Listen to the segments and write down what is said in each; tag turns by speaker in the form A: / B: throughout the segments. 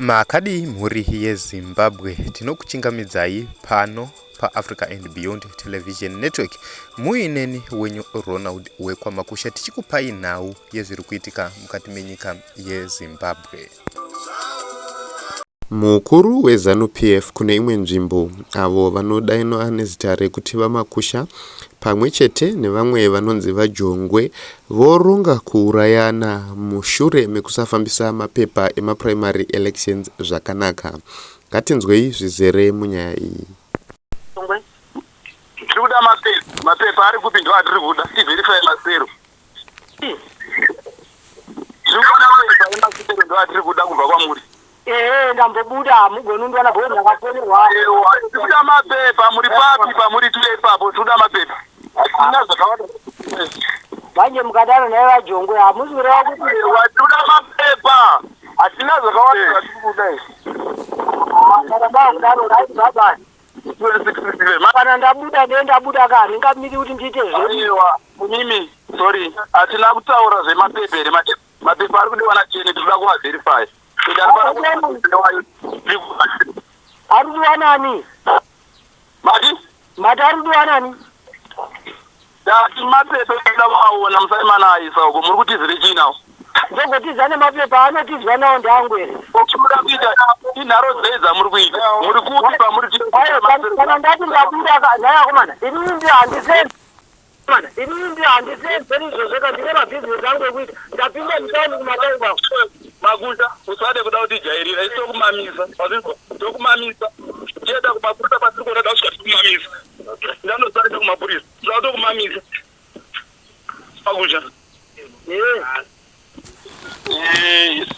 A: Makadi mhuri yeZimbabwe tinokuchingamidzai pano paAfrica and Beyond Television Network. Muineni wenyu Ronald wekwamakusha tichikupai nhau yezviri kuitika mukati menyika yeZimbabwe. Mukuru weZANU-PF kune imwe nzvimbo avo vanodainwa nezita rekuti vamakusha pamwe chete nevamwe vanonzi vajongwe voronga kuvurayana mushure mekusafambisa mapepa emaprimary elections zvakanaka. Ngatinzwei zvizere munyaya iyi.
B: Tiri kuda mapepa ari kupi ndo atiri kuda tiverify masero. Tiri kuda mapepa emasero ndo atiri kuda kubva kwamuri.
C: Ndambobuda mugonu ndwana bwezi ndakafonerwa.
B: Tiri kuda mapepa muri papi pamuri tule ipapo tiri kuda mapepa. Asina zvakawanda.
C: Manje mukadaro naye vajongwe hamuswera kuti
B: tiri kuda mapepa. Asina zvakawanda tiri kuda izvi.
C: Kana kudaro right baba.
B: Kana
C: ndabuda kani ngamiri kuti ndiite
B: aiwa mimi sorry atina kutaura zvemapepa mapepa ari kudiwa nacheni tinoda kuva verify.
C: Arudiwa nani? Mati arudiwa nani?
B: Dati mapepa ekuda kuaona musaimana aisa uko muri kutizire chii nawo?
C: Ndongotizane mapepa anotizwa nawo ndangwere.
B: Muda kuita inharo dzedza muri kuita muri kupi pamuri
C: kana ndati ndabuda naya komana ini ndi handisenzi mana ini ndi handisenzi izvozvo ndine mabhizinesi angu ekuita ndapinda mutaundi kumadai kwako
B: makusha usade kuda kuti jairira isi tokumamisa wazvinzwa tokumamisa tienda kumapurisa pasiri kuona da kusvika tokumamisa ndanosarenda kumapurisa toda tokumamisa makusha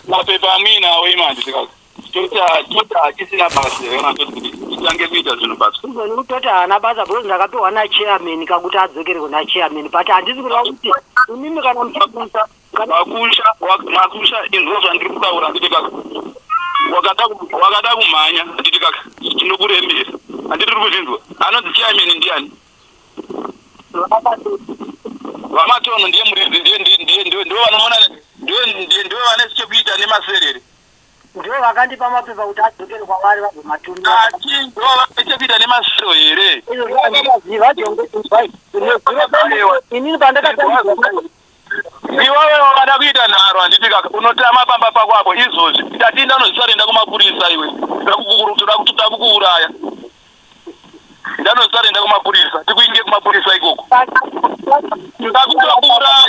B: mapepa amwinawo imandi tikazi tota hachisina basa kana kuti titange kuita zvinhu basa
C: kutoti haana basa because ndakapiwa nachairman kakuti adzokere kuna chairman but handisi kuda kuti inini kana
B: makusha inzwa zvandiri kutaura handiti kaka wakada kumhanya handiti kaka tinokuremera handiti uri kuzvinzwa anonzi chairman ndiani vamatono ndiye muridzi ndo vanoona ndo vane chekuita nemaserere
C: ndivo vakandipa mapepa kuti adzokere kwavari vazomatumira
B: ndo vane chekuita nemasero here
C: inini pandakaiwawe
B: iwawe wakada kuita nharo handiti kaka unotama pamba pakwapo izvozvi tati ndanozisarenda kumapurisa iwe toda kukuuraya ndanozisarenda kumapurisa tikuinge kumapurisa ikoko ndakutokuuraya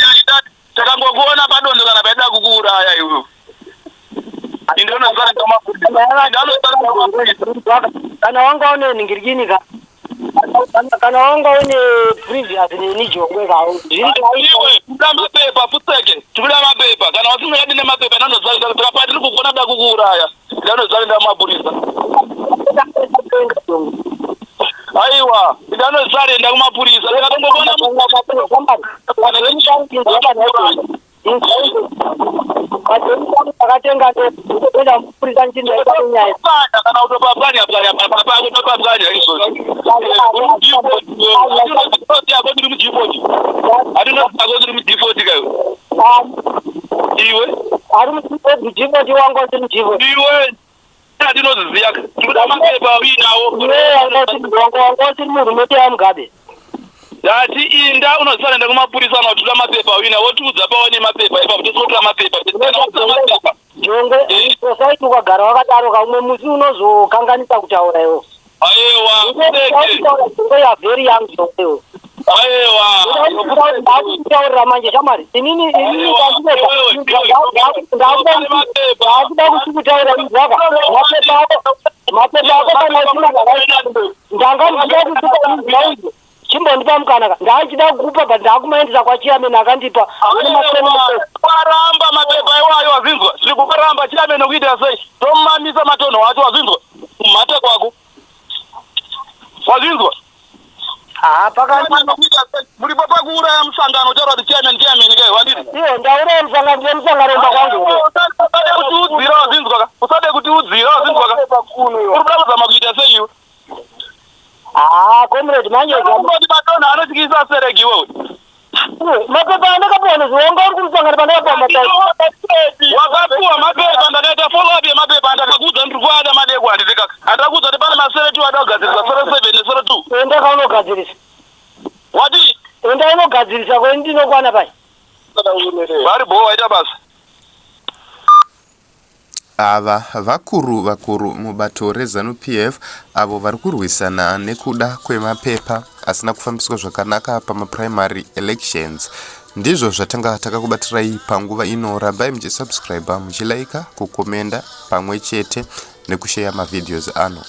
B: takangokuona padondo kana paida kukuuraya iwe indonozisarenda kumapurisa
C: kana wanga une ningirikinika kana wanga une previous nenijongwe kawo
B: iwe kuda mapepa putseke tikuda mapepa kana wasingadi nemapepa ndanozisarenda takapati tiri kukuona da kukuuraya ndanozisarenda kumapurisa aiwa ndanozisarenda kumapurisa takatongokuona
C: akatenga enda mupurisa nchindaitanyaya
B: kana utopapwanya utopapwanya izvozvi ako ndiri mudhipoti atinako ndiri mudhipoti kayo iwe
C: ari mudhipoti wangu ndiri mudhipoti
B: iwe atinoziziya tikuda mapepa uinawo
C: wangu tiri muhurumende yamugabe
B: dati inda unozisarenda kumapurisa kana kuti uda mapepa uina wotiudza paone mapepa ipapo tosotora mapepa
C: jonge sosaiti ukagara wakadaro kamwe musi unozokanganisa kutaura iwo
B: aiwa
C: jonge yavheri yangu jongewo ndakutaurira manje shamari inini ndakuda kusikutaura izvaka mapepa ako kana ndangandida kusikaizo chimbondipa mukanaka ndachida kukupa but ndakumaendesa kwachairman akandipa
B: waramba mapepa iwayo wazvinzwa tiri kuparamba chairman nokuita sei tomamisa matonho wacho wazvinzwa kumhata kwako wazvinzwa muri papakuuraya musangano taura kuti chairman kai wadini
C: iyo ndauraya musangano nemusangano mba kwangu
B: usade kuti udzira wazvinzwa usade kuti udzira wazvinzwa uri kuda kuzama kuita sei iwe
C: comrade manje
B: matonho anotyisa sereki iwewe
C: mapepa andakapiwa nezvionga uri kumusangano pandakapiwa mapepa
B: wakapiwa mapepa ndakaita follow up yemapepa ndakakuudza
C: kudzirisa kwendinokwana pai
B: vari bho waita basa
A: ava vakuru mubato rezANU-PF avo vari kurwisana nekuda kwemapepa asina kufambiswa zvakanaka pamaprimary elections. Ndizvo zvatanga takakubatirai panguva ino. Rambai muchisubscribe, muchilaika, kukomenda pamwe chete nekushare mavideos ano.